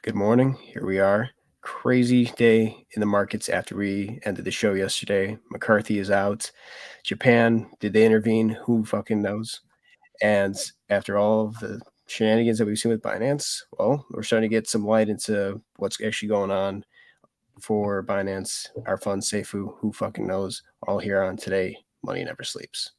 Good morning. Here we are. Crazy day in the markets after we ended the show yesterday. McCarthy is out. Japan, did they intervene? Who fucking knows? And after all of the shenanigans that we've seen with Binance, well, we're starting to get some light into what's actually going on for Binance, our fund Seifu. Who fucking knows? All here on Today Money Never Sleeps.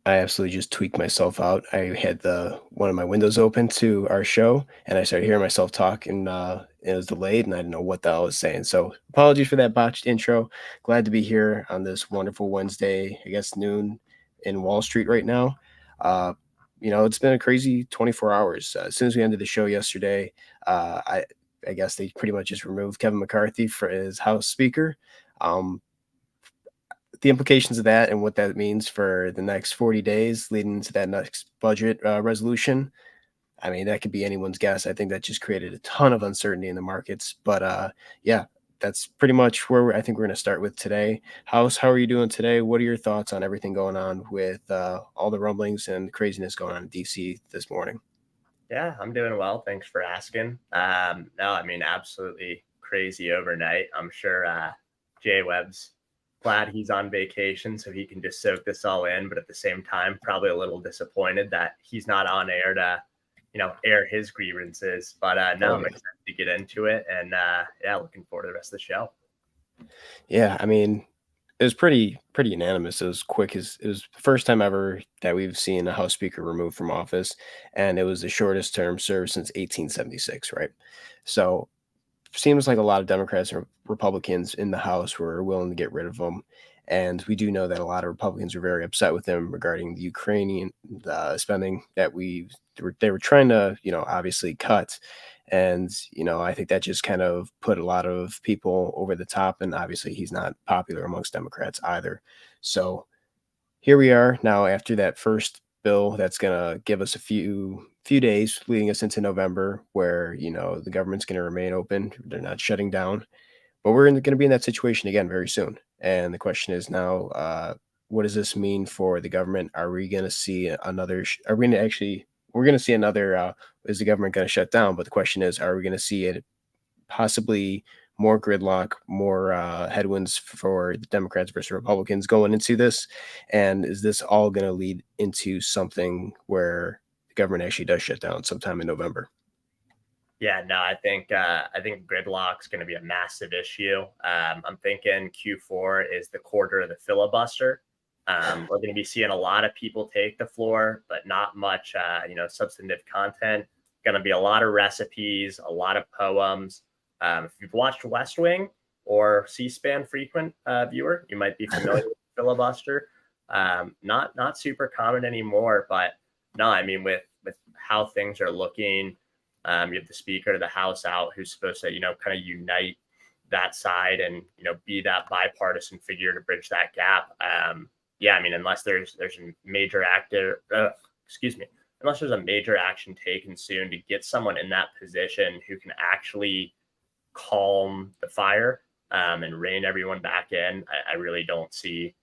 I absolutely just tweaked myself out. I had the one of my windows open to our show, and I started hearing myself talk, and it was delayed, and I didn't know what the hell I was saying. So apologies for that botched intro. Glad to be here on this wonderful Wednesday, I guess noon in Wall Street right now. Uh, it's been a crazy 24 hours. As soon as we ended the show yesterday, I guess they pretty much just removed Kevin McCarthy for his House Speaker. Um, the implications of that and what that means for the next 40 days leading into that next budget resolution. I mean, that could be anyone's guess. I think that just created a ton of uncertainty in the markets. But yeah, that's pretty much where I think we're going to start with today. How are you doing today? What are your thoughts on everything going on with all the rumblings and craziness going on in DC this morning? Yeah, I'm doing well. Thanks for asking. No, I mean, absolutely crazy overnight. I'm sure Jay Webb's glad he's on vacation so he can just soak this all in, but at the same time, probably a little disappointed that he's not on air to, air his grievances. But no, Oh I'm yeah. excited to get into it, and yeah, looking forward to the rest of the show. Yeah, I mean, it was pretty unanimous. It was quick as it was the first time ever that we've seen a House Speaker removed from office, and it was the shortest term served since 1876, right? So seems like a lot of Democrats and Republicans in the House were willing to get rid of him. And we do know that a lot of Republicans were very upset with him regarding the Ukrainian spending that they were trying to, obviously cut. And, I think that just kind of put a lot of people over the top. And obviously, he's not popular amongst Democrats either. So here we are now after that first bill that's going to give us a few days leading us into November where the government's going to remain open, they're not shutting down, but we're going to be in that situation again very soon. And the question is now, what does this mean for the government? Are we going to see another are we going to actually we're going to see another is the government going to shut down, but the question is, are we going to see it possibly more gridlock, more headwinds for the Democrats versus Republicans going into this? And is this all going to lead into something where the government actually does shut down sometime in November? Yeah, no, I think gridlock's going to be a massive issue. I'm thinking Q4 is the quarter of the filibuster. We're going to be seeing a lot of people take the floor, but not much, substantive content. Going to be a lot of recipes, a lot of poems. If you've watched West Wing or C-SPAN frequent viewer, you might be familiar with filibuster. Not super common anymore, but no, I mean with how things are looking. You have the Speaker of the House out who's supposed to, kind of unite that side and, be that bipartisan figure to bridge that gap. Yeah, I mean, unless there's a major unless there's a major action taken soon to get someone in that position who can actually calm the fire and rein everyone back in, I really don't see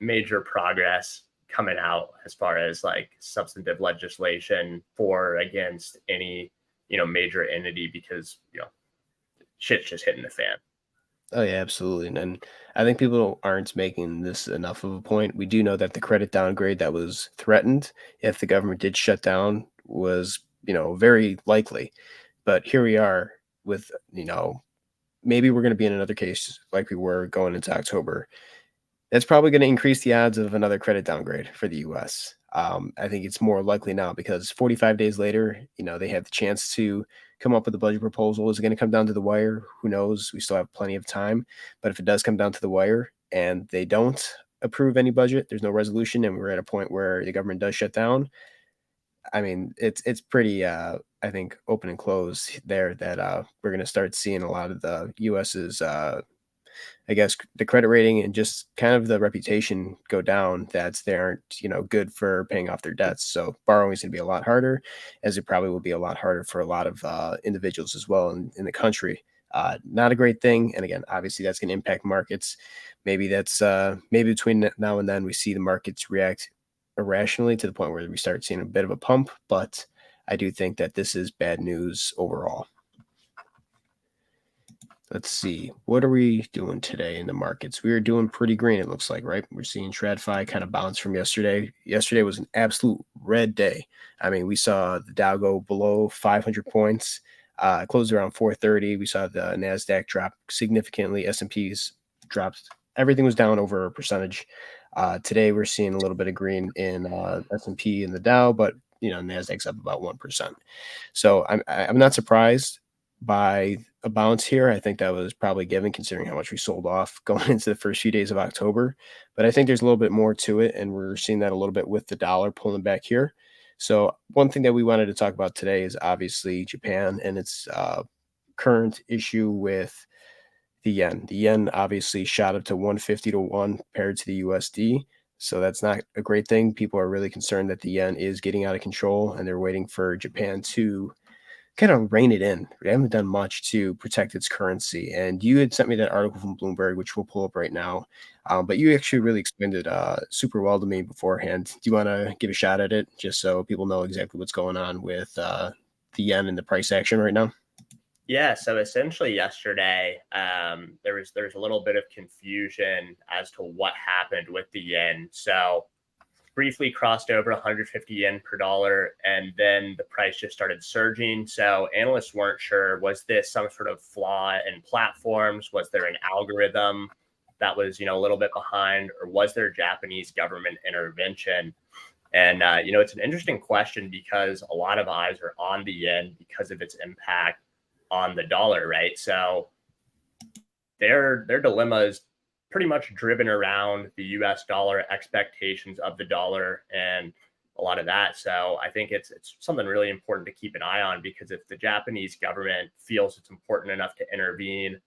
major progress coming out as far as like substantive legislation for or against any major entity because shit's just hitting the fan. Oh yeah, absolutely. And I think people aren't making this enough of a point. We do know that the credit downgrade that was threatened if the government did shut down was, very likely. But here we are with, maybe we're going to be in another case like we were going into October. That's probably going to increase the odds of another credit downgrade for the U.S. I think it's more likely now because 45 days later, they have the chance to come up with a budget proposal. Is it going to come down to the wire? Who knows? We still have plenty of time. But if it does come down to the wire and they don't approve any budget, there's no resolution, and we're at a point where the government does shut down. I mean, it's pretty. I think, open and close there that we're going to start seeing a lot of the US's I guess the credit rating and just kind of the reputation go down that they aren't, good for paying off their debts. So borrowing is going to be a lot harder, as it probably will be a lot harder for a lot of individuals as well in the country. Not a great thing. And again, obviously that's going to impact markets. Maybe that's maybe between now and then we see the markets react irrationally to the point where we start seeing a bit of a pump. But I do think that this is bad news overall. Let's see. What are we doing today in the markets? We are doing pretty green, it looks like, right? We're seeing TradFi kind of bounce from yesterday. Yesterday was an absolute red day. I mean, we saw the Dow go below 500 points, closed around 430. We saw the NASDAQ drop significantly. S&Ps dropped. Everything was down over a percentage. Today, we're seeing a little bit of green in S&P and the Dow, but, NASDAQ's up about 1%. So I'm not surprised by a bounce here. I think that was probably given considering how much we sold off going into the first few days of October. But I think there's a little bit more to it, and we're seeing that a little bit with the dollar pulling back here. So one thing that we wanted to talk about today is obviously Japan and its current issue with the yen. The yen obviously shot up to 150 to 1 paired to the USD. So that's not a great thing. People are really concerned that the yen is getting out of control, and they're waiting for Japan to kind of rein it in. They haven't done much to protect its currency. And you had sent me that article from Bloomberg, which we'll pull up right now. But you actually really explained it super well to me beforehand. Do you want to give a shot at it just so people know exactly what's going on with the yen and the price action right now? Yeah, so essentially yesterday, there was a little bit of confusion as to what happened with the yen. So briefly crossed over 150 yen per dollar, and then the price just started surging. So analysts weren't sure, was this some sort of flaw in platforms? Was there an algorithm that was, a little bit behind, or was there Japanese government intervention? And it's an interesting question because a lot of eyes are on the yen because of its impact on the dollar, right? So their dilemma is pretty much driven around the US dollar, expectations of the dollar, and a lot of that. So I think it's something really important to keep an eye on, because if the Japanese government feels it's important enough to intervene,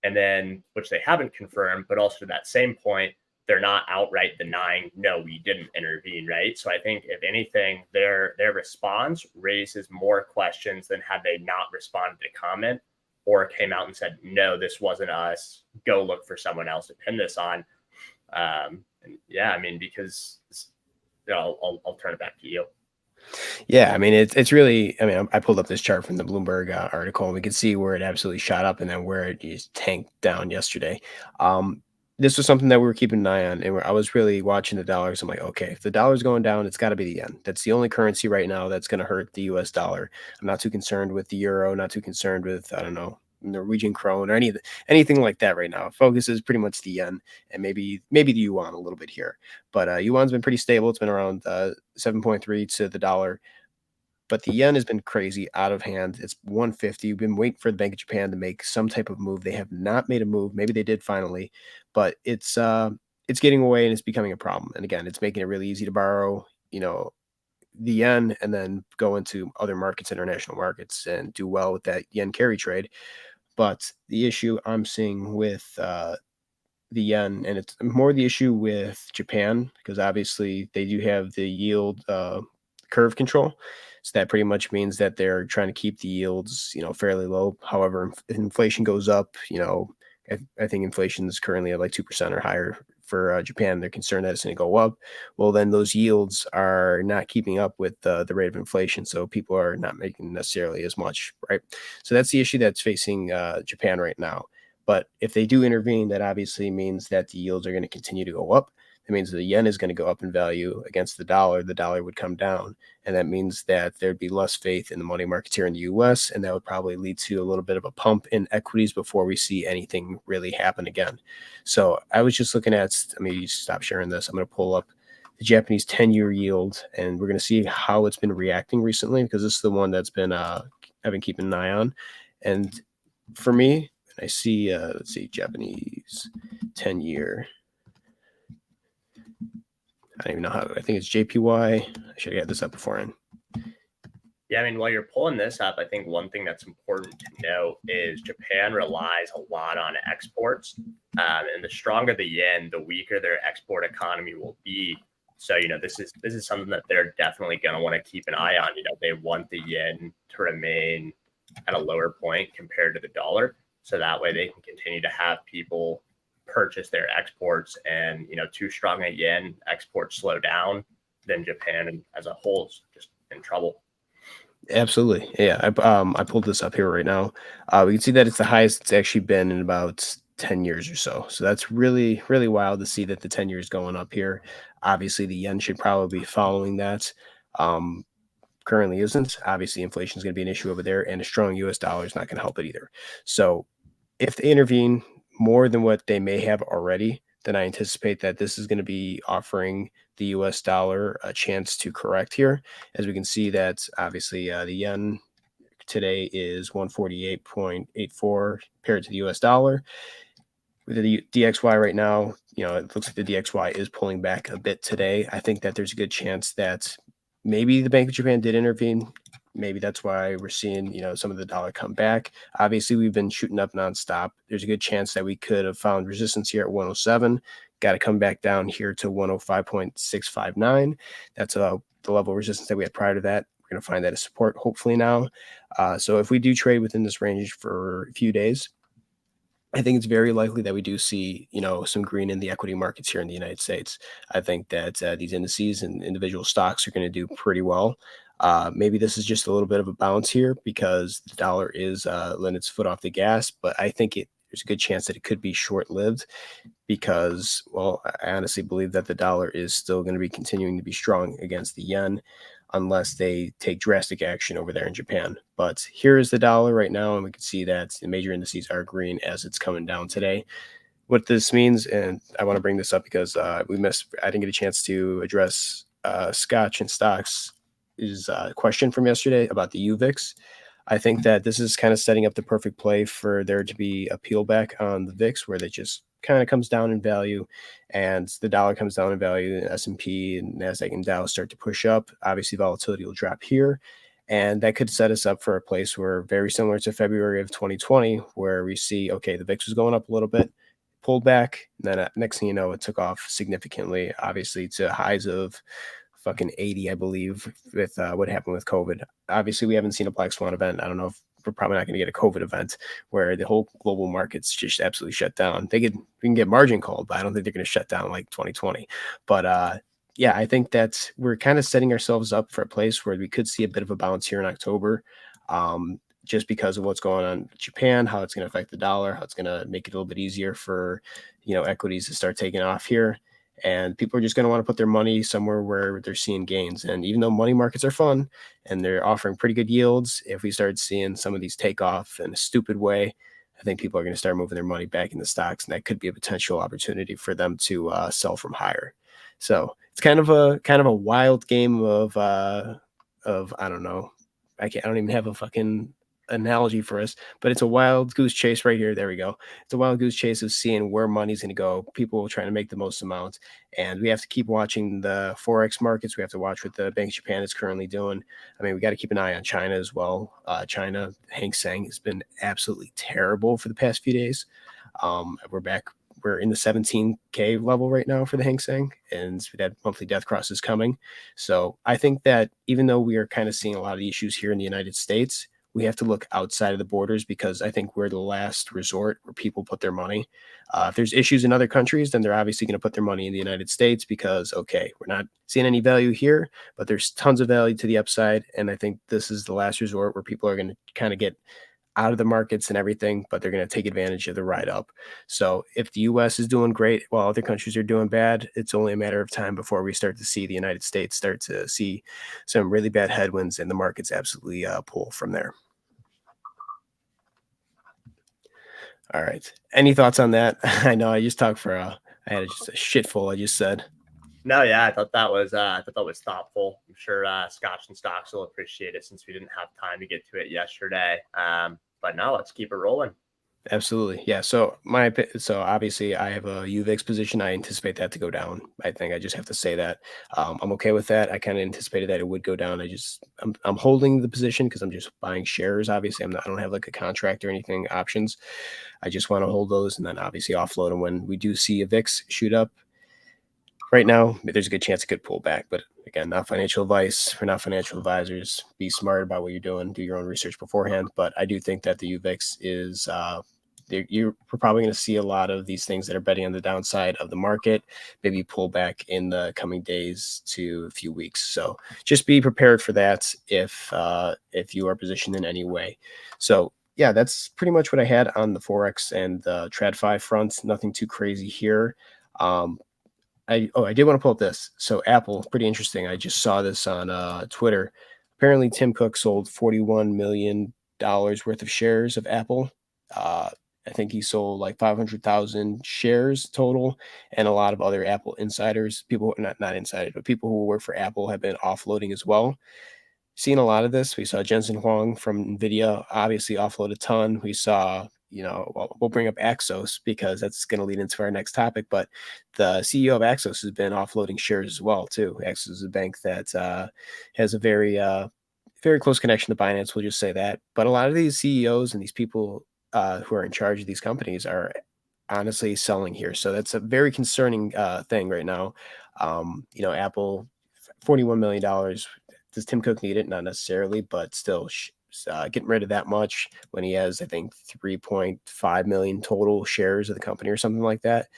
and then, which they haven't confirmed, but also to that same point, they're not outright denying, no, we didn't intervene, right? So I think if anything, their response raises more questions than had they not responded to comment or came out and said, no, this wasn't us, go look for someone else to pin this on. And yeah, I mean, because I'll turn it back to you. Yeah, I mean it's really. I mean, I pulled up this chart from the Bloomberg article, and we could see where it absolutely shot up, and then where it just tanked down yesterday. Um, this was something that we were keeping an eye on, and I was really watching the dollars. I'm like, okay, if the dollar's going down, it's got to be the yen. That's the only currency right now that's going to hurt the U.S. dollar. I'm not too concerned with the euro. Not too concerned with, I don't know, Norwegian krone or anything like that right now. Focus is pretty much the yen and maybe the yuan a little bit here. But yuan's been pretty stable. It's been around 7.3 to the dollar, but the yen has been crazy out of hand. It's 150. We've been waiting for the Bank of Japan to make some type of move. They have not made a move. Maybe they did finally, but it's getting away and it's becoming a problem. And again, it's making it really easy to borrow, the yen and then go into other markets, international markets, and do well with that yen carry trade. But the issue I'm seeing with the yen, and it's more the issue with Japan, because obviously they do have the yield curve control. So that pretty much means that they're trying to keep the yields, fairly low. However, if inflation goes up, I think inflation is currently at like 2% or higher for Japan. They're concerned that it's going to go up. Well, then those yields are not keeping up with the rate of inflation. So people are not making necessarily as much, right? So that's the issue that's facing Japan right now. But if they do intervene, that obviously means that the yields are going to continue to go up. That means the yen is going to go up in value against the dollar. The dollar would come down. And that means that there'd be less faith in the money markets here in the US. And that would probably lead to a little bit of a pump in equities before we see anything really happen again. So I was just looking at, I mean, stop sharing this. I'm going to pull up the Japanese 10-year yield, and we're going to see how it's been reacting recently, because this is the one that's been, I've been keeping an eye on. And for me, I see, let's see, Japanese 10-year. I don't even know how. I think it's JPY. I should have got this up beforehand. Yeah, I mean, while you're pulling this up, I think one thing that's important to note is Japan relies a lot on exports. And the stronger the yen, the weaker their export economy will be. So, this is something that they're definitely going to want to keep an eye on. They want the yen to remain at a lower point compared to the dollar. So that way they can continue to have people purchase their exports, and, too strong a yen, exports slow down, then Japan as a whole is just in trouble. Absolutely. Yeah. I pulled this up here right now. We can see that it's the highest it's actually been in about 10 years or so. So that's really, really wild to see that the 10 years going up here. Obviously, the yen should probably be following that. Um, Currently isn't. Obviously, inflation is going to be an issue over there, and a strong US dollar is not going to help it either. So if they intervene more than what they may have already, then I anticipate that this is going to be offering the US dollar a chance to correct here. As we can see, that obviously the yen today is 148.84 paired to the US dollar. With the DXY right now, it looks like the DXY is pulling back a bit today. I think that there's a good chance that maybe the Bank of Japan did intervene. Maybe that's why we're seeing, some of the dollar come back. Obviously, we've been shooting up nonstop. There's a good chance that we could have found resistance here at 107. Got to come back down here to 105.659. That's the level of resistance that we had prior to that. We're going to find that as support, hopefully now. So if we do trade within this range for a few days, I think it's very likely that we do see, some green in the equity markets here in the United States. I think that these indices and individual stocks are going to do pretty well. Maybe this is just a little bit of a bounce here because the dollar is letting its foot off the gas, but I think there's a good chance that it could be short-lived because, well, I honestly believe that the dollar is still going to be continuing to be strong against the yen unless they take drastic action over there in Japan. But here is the dollar right now, and we can see that the major indices are green as it's coming down today. What this means, and I want to bring this up because I didn't get a chance to address Scotch and stocks, is a question from yesterday about the UVIX. I think that this is kind of setting up the perfect play for there to be a peel back on the VIX where they just kind of comes down in value and the dollar comes down in value, and S&P and NASDAQ and Dow start to push up. Obviously, volatility will drop here. And that could set us up for a place where very similar to February of 2020, where we see, okay, the VIX was going up a little bit, pulled back. And then next thing you know, it took off significantly, obviously to highs of fucking 80, I believe, with what happened with COVID. Obviously, we haven't seen a black swan event. I don't know if we're probably not going to get a COVID event where the whole global markets just absolutely shut down. We can get margin called, but I don't think they're going to shut down like 2020. But yeah, I think that we're kind of setting ourselves up for a place where we could see a bit of a bounce here in October. Just because of what's going on in Japan, how it's going to affect the dollar, how it's going to make it a little bit easier for, equities to start taking off here. And people are just going to want to put their money somewhere where they're seeing gains. And even though money markets are fun and they're offering pretty good yields, if we start seeing some of these take off in a stupid way, I think people are going to start moving their money back into stocks, and that could be a potential opportunity for them to sell from higher. So it's kind of a wild game of I don't know. I don't even have a fucking analogy for us, but it's a wild goose chase right here. There we go. It's a wild goose chase of seeing where money's going to go. People trying to make the most amount, and we have to keep watching the forex markets. We have to watch what the Bank of Japan is currently doing. I mean, we got to keep an eye on China as well. China, Hang Seng has been absolutely terrible for the past few days. We're back. We're in the 17K level right now for the Hang Seng, and we had monthly death crosses coming. So I think that even though we are kind of seeing a lot of the issues here in the United States, we have to look outside of the borders because I think we're the last resort where people put their money. If there's issues in other countries, then they're obviously going to put their money in the United States because, okay, we're not seeing any value here, but there's tons of value to the upside. And I think this is the last resort where people are going to kind of get out of the markets and everything, but they're going to take advantage of the ride up. So if the US is doing great while other countries are doing bad, it's only a matter of time before we start to see the United States start to see some really bad headwinds and the markets absolutely pull from there. All right. Any thoughts on that? I know I just talked for I had just a shitful I just said. No, yeah, I thought that was thoughtful. I'm sure Scotch and Stocks will appreciate it since we didn't have time to get to it yesterday. But now let's keep it rolling. Absolutely. Yeah. So obviously I have a UVIX position. I anticipate that to go down. I think I just have to say that. I'm okay with that. I kind of anticipated that it would go down. I'm holding the position because I'm just buying shares. Obviously, I don't have like a contract or anything options. I just want to hold those and then obviously offload them when we do see a VIX shoot up. Right now, there's a good chance it could pull back, but again, not financial advice. We're not financial advisors. Be smart about what you're doing. Do your own research beforehand. But I do think that the UVIX is you're probably going to see a lot of these things that are betting on the downside of the market maybe pull back in the coming days to a few weeks. So just be prepared for that if you are positioned in any way. So yeah, that's pretty much what I had on the forex and the TradFi front. Nothing too crazy here. I did want to pull up this. So Apple, pretty interesting. I just saw this on Twitter. Apparently, Tim Cook sold $41 million worth of shares of Apple. Uh, I think he sold like 500,000 shares total, and a lot of other Apple insiders, people not insiders, but people who work for Apple have been offloading as well. Seen a lot of this. We saw Jensen Huang from Nvidia obviously offload a ton. We saw, we'll bring up Axos because that's going to lead into our next topic. But the CEO of Axos has been offloading shares as well too. Axos is a bank that has a very close connection to Binance. We'll just say that. But a lot of these CEOs and these people who are in charge of these companies are honestly selling here. So that's a very concerning thing right now. Apple, $41 million. Does Tim Cook need it? Not necessarily, but still, getting rid of that much when he has, I think, 3.5 million total shares of the company or something like that.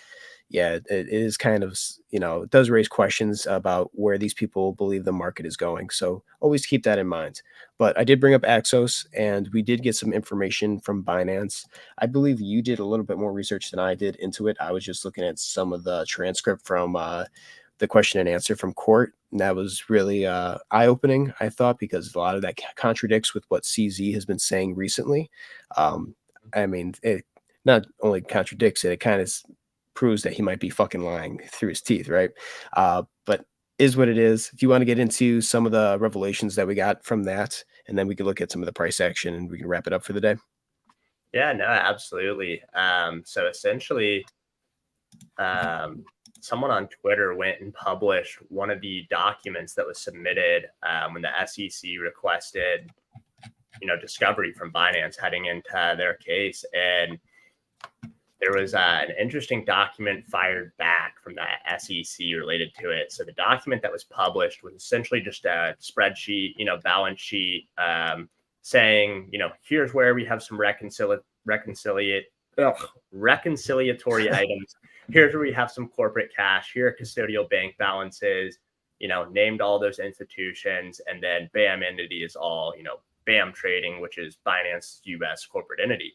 Yeah, it is kind of, it does raise questions about where these people believe the market is going. So always keep that in mind. But I did bring up Axos and we did get some information from Binance. I believe you did a little bit more research than I did into it. I was just looking at some of the transcript from the question and answer from court. And that was really eye opening, I thought, because a lot of that contradicts with what CZ has been saying recently. Um, I mean, it not only contradicts it, it kind of proves that he might be fucking lying through his teeth, right? But is what it is. If you want to get into some of the revelations that we got from that, and then we can look at some of the price action and we can wrap it up for the day. Yeah, no, absolutely. So essentially, someone on Twitter went and published one of the documents that was submitted when the SEC requested, discovery from Binance heading into their case, and there was an interesting document fired back from the SEC related to it. So the document that was published was essentially just a spreadsheet, balance sheet, saying, here's where we have some reconciliatory items. Here's where we have some corporate cash. Here are custodial bank balances. Named all those institutions, and then BAM entity is all, BAM Trading, which is Binance US corporate entity.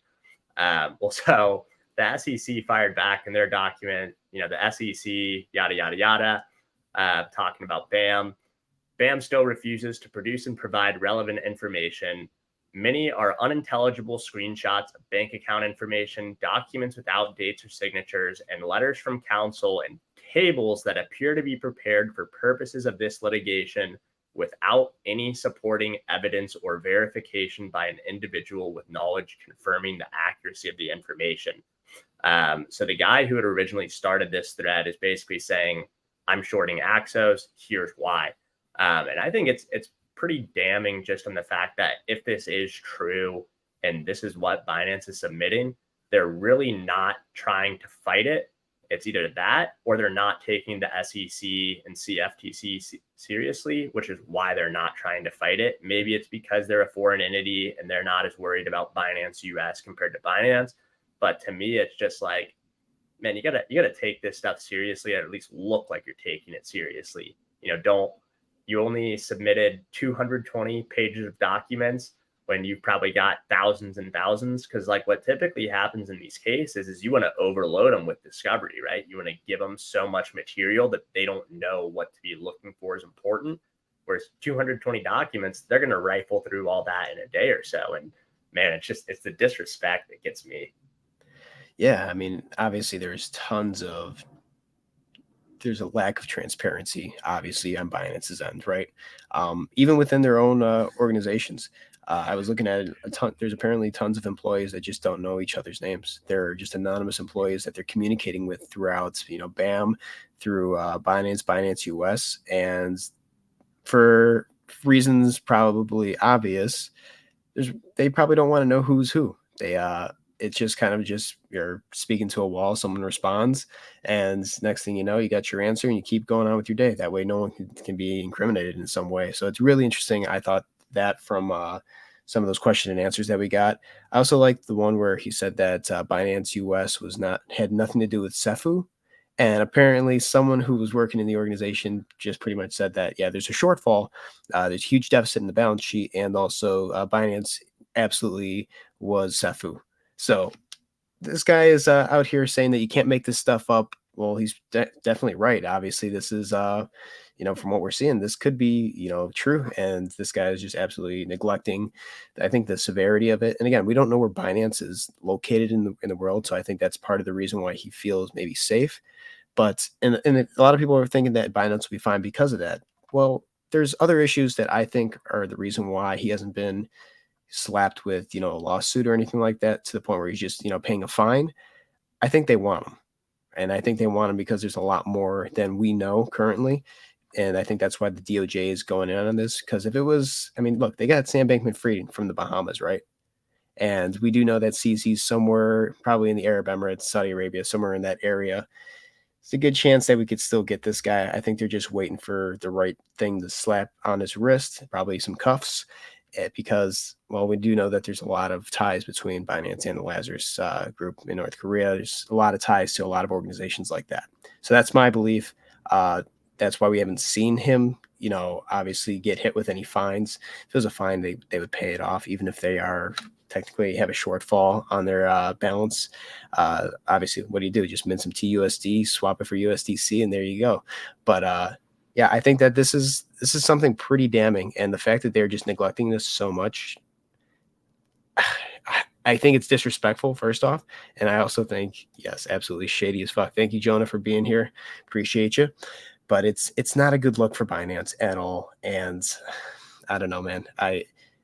So the SEC fired back in their document, the SEC, yada, yada, yada, talking about BAM. BAM still refuses to produce and provide relevant information. Many are unintelligible screenshots of bank account information, documents without dates or signatures, and letters from counsel and tables that appear to be prepared for purposes of this litigation without any supporting evidence or verification by an individual with knowledge confirming the accuracy of the information. So the guy who had originally started this thread is basically saying, I'm shorting Axos, here's why. And I think it's pretty damning just on the fact that if this is true and this is what Binance is submitting, they're really not trying to fight it. It's either that or they're not taking the SEC and CFTC seriously, which is why they're not trying to fight it. Maybe it's because they're a foreign entity and they're not as worried about Binance US compared to Binance. But to me, it's just like, man, you gotta take this stuff seriously, or at least look like you're taking it seriously. Don't you only submitted 220 pages of documents when you've probably got thousands and thousands? Because like what typically happens in these cases is you want to overload them with discovery, right? You want to give them so much material that they don't know what to be looking for is important. Whereas 220 documents, they're going to rifle through all that in a day or so. And man, it's the disrespect that gets me. Yeah, I mean, obviously there's a lack of transparency, obviously, on Binance's end, right? Even within their own organizations. I was looking at a ton. There's apparently tons of employees that just don't know each other's names. They're just anonymous employees that they're communicating with throughout, BAM, through Binance, Binance US, and for reasons probably obvious, they probably don't want to know who's who. It's just kind of just you're speaking to a wall, someone responds, and next thing you know, you got your answer and you keep going on with your day. That way no one can be incriminated in some way. So it's really interesting. I thought that from some of those question and answers that we got. I also liked the one where he said that Binance US was not had nothing to do with Cefu. And apparently, someone who was working in the organization just pretty much said that, yeah, there's a shortfall, there's a huge deficit in the balance sheet, and also Binance absolutely was Cefu. So this guy is out here saying that you can't make this stuff up. Well, he's definitely right. Obviously, this is, from what we're seeing, this could be, true. And this guy is just absolutely neglecting, I think, the severity of it. And again, we don't know where Binance is located in the world, so I think that's part of the reason why he feels maybe safe. But and a lot of people are thinking that Binance will be fine because of that. Well, there's other issues that I think are the reason why he hasn't been slapped with, a lawsuit or anything like that to the point where he's just, paying a fine. I think they want him. And I think they want him because there's a lot more than we know currently. And I think that's why the DOJ is going in on this. Because if it was, I mean, look, they got Sam Bankman Fried from the Bahamas, right? And we do know that CZ's somewhere, probably in the Arab Emirates, Saudi Arabia, somewhere in that area. It's a good chance that we could still get this guy. I think they're just waiting for the right thing to slap on his wrist, probably some cuffs, because, well, we do know that there's a lot of ties between Binance and the Lazarus group in North Korea. There's a lot of ties to a lot of organizations like that. So that's my belief. That's why we haven't seen him, obviously get hit with any fines. If it was a fine, they would pay it off, even if they are technically have a shortfall on their balance. Obviously, what do? Just mint some TUSD, swap it for USDC, and there you go. But yeah, I think that this is something pretty damning, and the fact that they're just neglecting this so much, I think it's disrespectful. First off, and I also think, yes, absolutely shady as fuck. Thank you, Jonah, for being here. Appreciate you. But it's not a good look for Binance at all, and I don't know, man.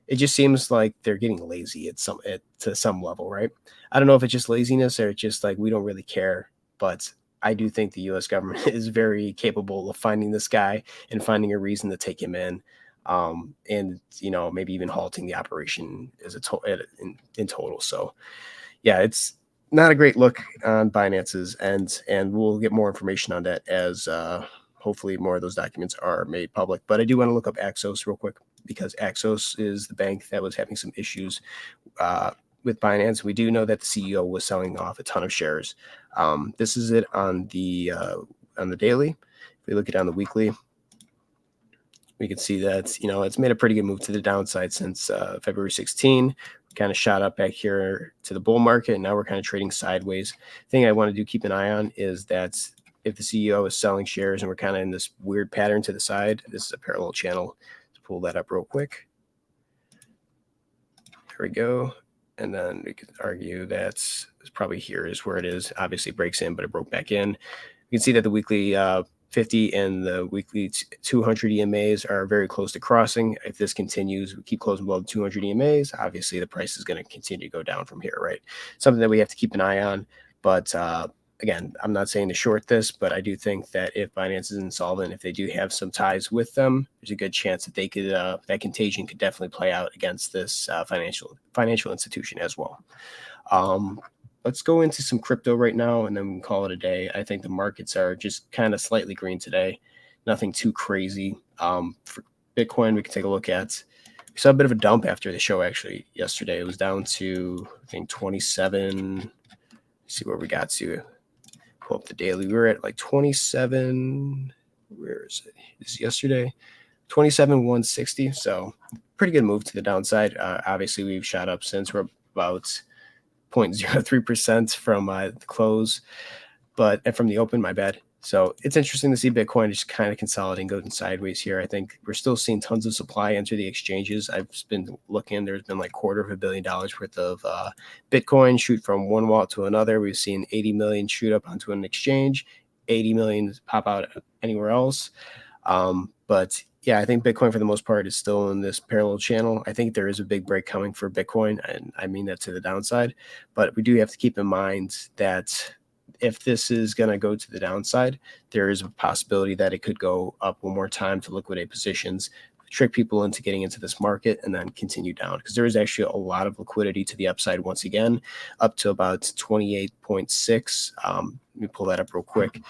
It just seems like they're getting lazy to some level, right? I don't know if it's just laziness or it's just like we don't really care, but I do think the U.S. government is very capable of finding this guy and finding a reason to take him in, and maybe even halting the operation as in total. So yeah, it's not a great look on Binance's end, and we'll get more information on that as hopefully more of those documents are made public. But I do want to look up Axos real quick because Axos is the bank that was having some issues with Binance. We do know that the CEO was selling off a ton of shares. This is it on the daily. If we look at it on the weekly, we can see that it's made a pretty good move to the downside since February 16. Kind of shot up back here to the bull market, and now we're kind of trading sideways. Thing I want to do keep an eye on is that if the CEO is selling shares and we're kind of in this weird pattern to the side, this is a parallel channel. Let's pull that up real quick. There we go. And then we could argue that probably here is where it is. Obviously breaks in, but it broke back in. You can see that the weekly 50 and the weekly 200 EMAs are very close to crossing. If this continues, we keep closing below the 200 EMAs, obviously the price is going to continue to go down from here, right? Something that we have to keep an eye on. But again, I'm not saying to short this, but I do think that if Binance is insolvent, if they do have some ties with them, there's a good chance that they could that contagion could definitely play out against this financial institution as well. Let's go into some crypto right now, and then we can call it a day. I think the markets are just kind of slightly green today, nothing too crazy. For Bitcoin, we can take a look at. We saw a bit of a dump after the show actually yesterday. It was down to I think 27. Let's see where we got to. Pull up the daily. We were at like 27. Where is it? This yesterday, 27,160. So pretty good move to the downside. Obviously, we've shot up since. We're about 0.03% from the close, but from the open, my bad. So it's interesting to see Bitcoin just kind of consolidating, going sideways here. I think we're still seeing tons of supply enter the exchanges. I've been looking, there's been like $250 million worth of Bitcoin shoot from one wallet to another. We've seen 80 million shoot up onto an exchange, 80 million pop out anywhere else. But Yeah, I think Bitcoin for the most part is still in this parallel channel. I think there is a big break coming for Bitcoin, and I mean that to the downside. But we do have to keep in mind that if this is going to go to the downside, there is a possibility that it could go up one more time to liquidate positions, trick people into getting into this market, and then continue down. Because there is actually a lot of liquidity to the upside once again, up to about 28.6. Let me pull that up real quick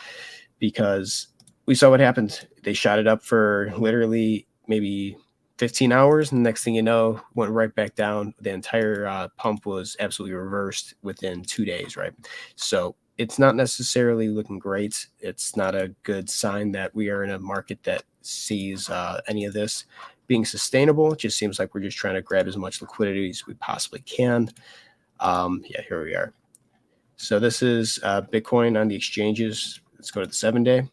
because we saw what happened. They shot it up for literally maybe 15 hours, and the next thing you know, went right back down. The entire pump was absolutely reversed within 2 days, right? So it's not necessarily looking great. It's not a good sign that we are in a market that sees any of this being sustainable. It just seems like we're just trying to grab as much liquidity as we possibly can. Yeah, here we are. So this is Bitcoin on the exchanges. Let's go to the 7 day.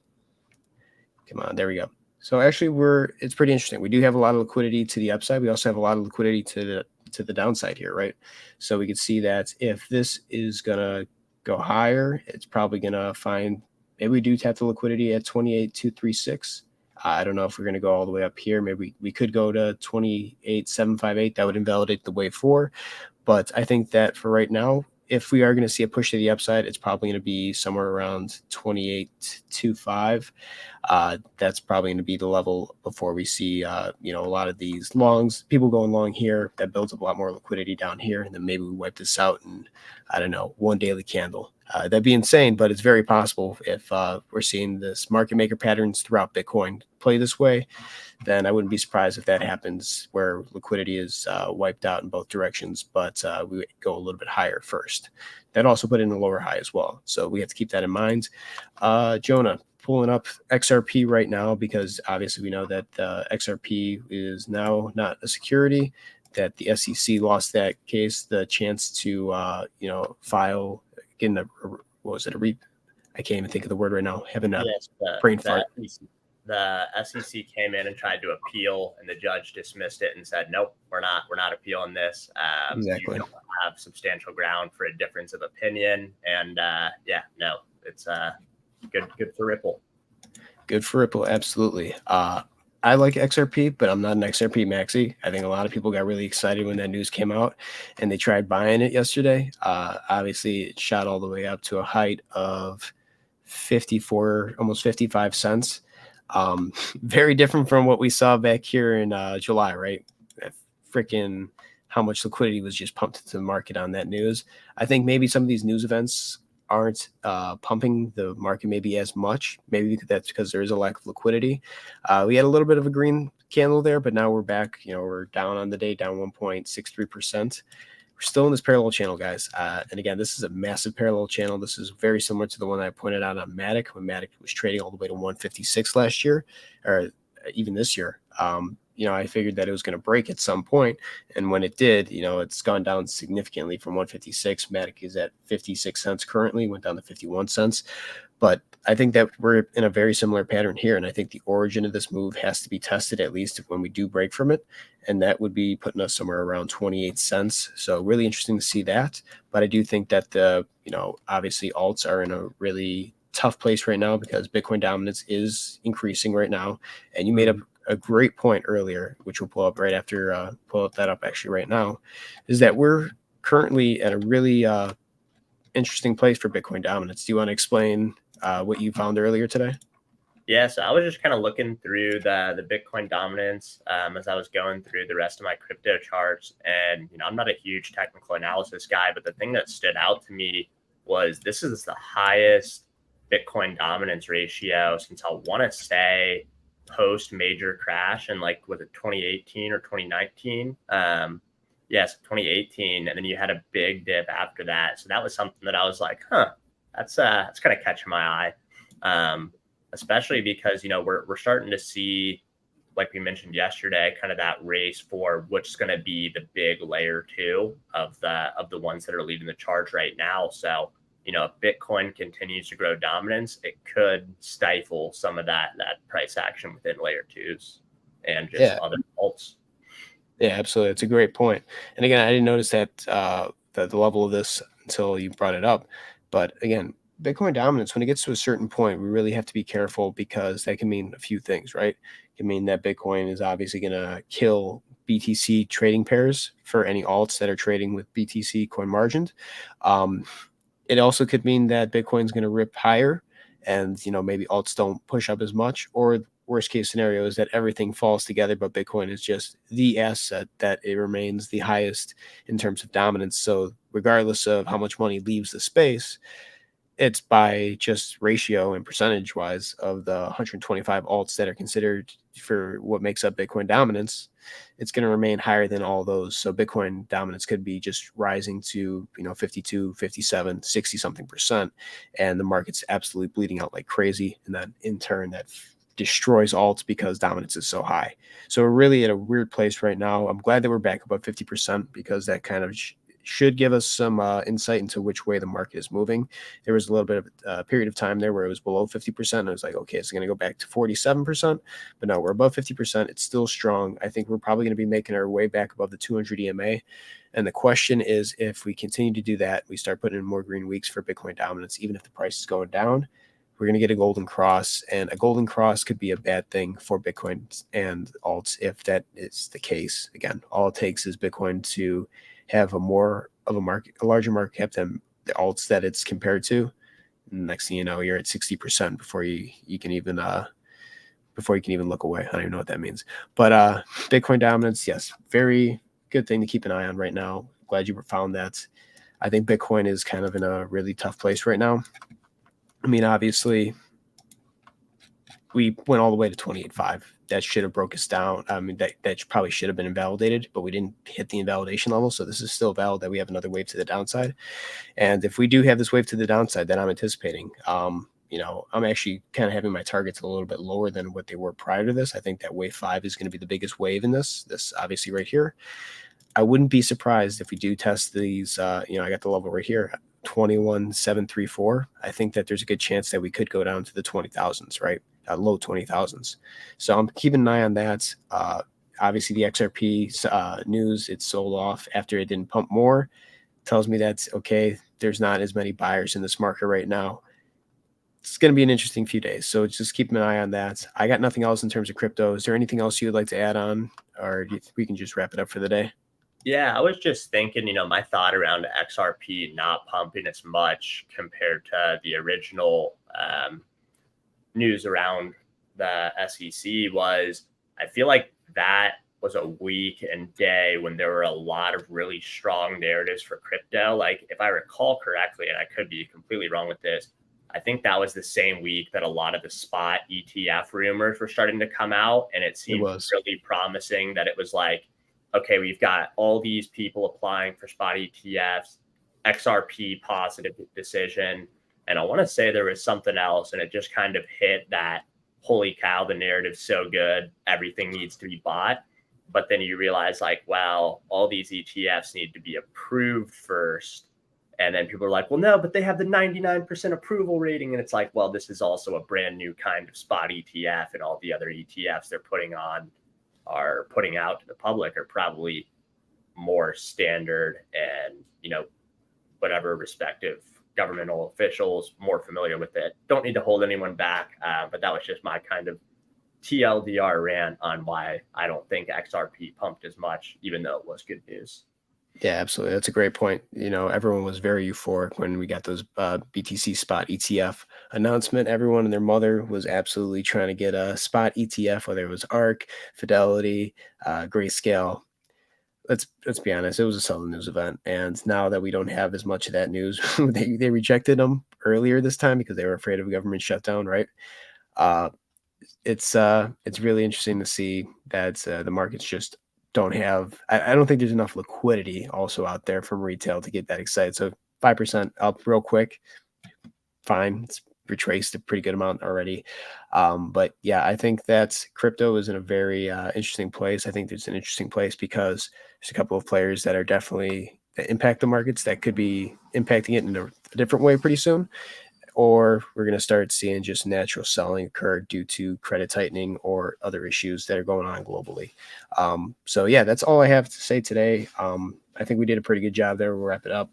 Come on, there we go. So actually, it's pretty interesting. We do have a lot of liquidity to the upside. We also have a lot of liquidity to the downside here, right? So we can see that if this is gonna go higher, it's probably gonna find maybe we do tap the liquidity at 28,236. I don't know if we're gonna go all the way up here. Maybe we could go to 28,758. That would invalidate the wave four. But I think that for right now, if we are going to see a push to the upside, it's probably going to be somewhere around 28.25. That's probably going to be the level before we see, a lot of these longs, people going long here. That builds up a lot more liquidity down here, and then maybe we wipe this out in, I don't know, one daily candle. That'd be insane, but it's very possible if we're seeing this market maker patterns throughout Bitcoin play this way, then I wouldn't be surprised if that happens where liquidity is wiped out in both directions, but we go a little bit higher first. That also put in a lower high as well. So we have to keep that in mind. Jonah, pulling up XRP right now because obviously we know that XRP is now not a security, that the SEC lost that case, the chance to, file, getting what was it, I can't even think of the word right now, having a Yes, brain fart. the SEC came in and tried to appeal, and the judge dismissed it and said, "Nope, we're not appealing this. You Exactly. don't have substantial ground for a difference of opinion." And no, it's good for Ripple. Good for Ripple, absolutely. I like XRP, but I'm not an XRP maxi. I think a lot of people got really excited when that news came out, and they tried buying it yesterday. Obviously, it shot all the way up to a height of 54, almost 55 cents. Very different from what we saw back here in July, right? Freaking how much liquidity was just pumped into the market on that news. I think maybe some of these news events aren't pumping the market maybe as much. Maybe that's because there is a lack of liquidity. We had a little bit of a green candle there, but now we're back. We're down on the day, down 1.63%. We're still in this parallel channel, guys. And again, this is a massive parallel channel. This is very similar to the one I pointed out on Matic when Matic was trading all the way to 156 last year, or even this year. I figured that it was going to break at some point, and when it did, it's gone down significantly from 156. Matic is at 56 cents currently, went down to 51 cents. But I think that we're in a very similar pattern here, and I think the origin of this move has to be tested at least when we do break from it, and that would be putting us somewhere around 28 cents. So really interesting to see that. But I do think that obviously alts are in a really tough place right now because Bitcoin dominance is increasing right now, and you made a great point earlier, which we'll pull up right after pull that up actually right now, is that we're currently at a really interesting place for Bitcoin dominance. Do you want to explain what you found earlier today? Yeah, so I was just kind of looking through the Bitcoin dominance as I was going through the rest of my crypto charts, and I'm not a huge technical analysis guy, but the thing that stood out to me was this is the highest Bitcoin dominance ratio since I want to say post major crash in was it 2018 or 2019? Yes, 2018, and then you had a big dip after that. So that was something that I was like, that's kind of catching my eye. Especially because we're starting to see, like we mentioned yesterday, kind of that race for what's going to be the big layer two of the ones that are leading the charge right now. So if Bitcoin continues to grow dominance, it could stifle some of that price action within layer twos and just other alts. Yeah, absolutely. It's a great point. And again, I didn't notice that the level of this until you brought it up. But again, Bitcoin dominance, when it gets to a certain point, we really have to be careful because that can mean a few things, right? It could mean that Bitcoin is obviously going to kill BTC trading pairs for any alts that are trading with BTC coin margined. Um, it also could mean that Bitcoin's going to rip higher, and maybe alts don't push up as much. Or worst case scenario is that everything falls together, but Bitcoin is just the asset that it remains the highest in terms of dominance. So regardless of how much money leaves the space, it's by just ratio and percentage wise of the 125 alts that are considered for what makes up Bitcoin dominance, it's going to remain higher than all those. So Bitcoin dominance could be just rising to 52, 57, 60 something percent, and the market's absolutely bleeding out like crazy, and then in turn that destroys alts because dominance is so high. So we're really at a weird place right now. I'm glad that we're back above 50% because that kind of should give us some insight into which way the market is moving. There was a little bit of a period of time there where it was below 50%. And I was like, okay, it's going to go back to 47%. But no, we're above 50%. It's still strong. I think we're probably going to be making our way back above the 200 EMA. And the question is, if we continue to do that, we start putting in more green weeks for Bitcoin dominance, even if the price is going down, we're going to get a golden cross. And a golden cross could be a bad thing for Bitcoin and alts if that is the case. Again, all it takes is Bitcoin to have a larger market cap than the alts that it's compared to. Next thing you know, you're at 60% before you can even look away. I don't even know what that means. But Bitcoin dominance, yes, very good thing to keep an eye on right now. Glad you found that. I think Bitcoin is kind of in a really tough place right now. I mean, obviously, we went all the way to 28.5. That should have broke us down. I mean, that probably should have been invalidated, but we didn't hit the invalidation level. So this is still valid that we have another wave to the downside. And if we do have this wave to the downside that I'm anticipating, I'm actually kind of having my targets a little bit lower than what they were prior to this. I think that wave 5 is going to be the biggest wave in this obviously right here. I wouldn't be surprised if we do test these. I got the level right here, 21,734. I think that there's a good chance that we could go down to the 20,000s, right? Low 20,000s. So I'm keeping an eye on that. Obviously, the XRP news, it sold off after it didn't pump more. Tells me that's okay. There's not as many buyers in this market right now. It's going to be an interesting few days. So just keep an eye on that. I got nothing else in terms of crypto. Is there anything else you would like to add on, or do you think we can just wrap it up for the day? Yeah, I was just thinking, my thought around XRP not pumping as much compared to the original news around the SEC was I feel like that was a week and day when there were a lot of really strong narratives for crypto. Like, if I recall correctly, and I could be completely wrong with this, I think that was the same week that a lot of the spot ETF rumors were starting to come out. And it It seemed was. really promising that it was like, okay, we've got all these people applying for spot ETFs, XRP positive decision. And I want to say there was something else, and it just kind of hit that holy cow, the narrative's so good, everything needs to be bought. But then you realize, like, well, all these ETFs need to be approved first. And then people are like, well, no, but they have the 99% approval rating. And it's like, well, this is also a brand new kind of spot ETF, and all the other ETFs they're putting out to the public are probably more standard and, whatever respective governmental officials more familiar with it. Don't need to hold anyone back. But that was just my kind of TLDR rant on why I don't think XRP pumped as much, even though it was good news. Yeah, absolutely. That's a great point. Everyone was very euphoric when we got those BTC spot ETF announcement. Everyone and their mother was absolutely trying to get a spot ETF, whether it was ARK, Fidelity, Grayscale. Let's be honest, it was a selling news event. And now that we don't have as much of that news, they rejected them earlier this time because they were afraid of a government shutdown, right? Uh, it's really interesting to see that the markets just don't have. I don't think there's enough liquidity also out there from retail to get that excited. So 5% up real quick, fine. It's retraced a pretty good amount already. But yeah, I think that crypto is in a very interesting place. I think there's an interesting place because there's a couple of players that are definitely that impact the markets that could be impacting it in a different way pretty soon, or we're going to start seeing just natural selling occur due to credit tightening or other issues that are going on globally. So yeah, that's all I have to say today. I think we did a pretty good job there. We'll wrap it up.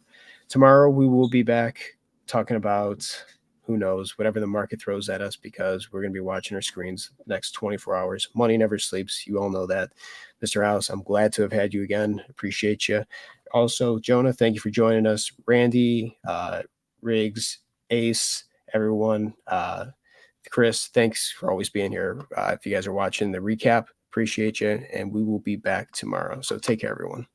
Tomorrow we will be back talking about who knows, whatever the market throws at us, because we're going to be watching our screens the next 24 hours. Money never sleeps. You all know that. Mr. House, I'm glad to have had you again. Appreciate you. Also, Jonah, thank you for joining us. Randy, Riggs, Ace, everyone. Chris, thanks for always being here. If you guys are watching the recap, appreciate you. And we will be back tomorrow. So take care, everyone.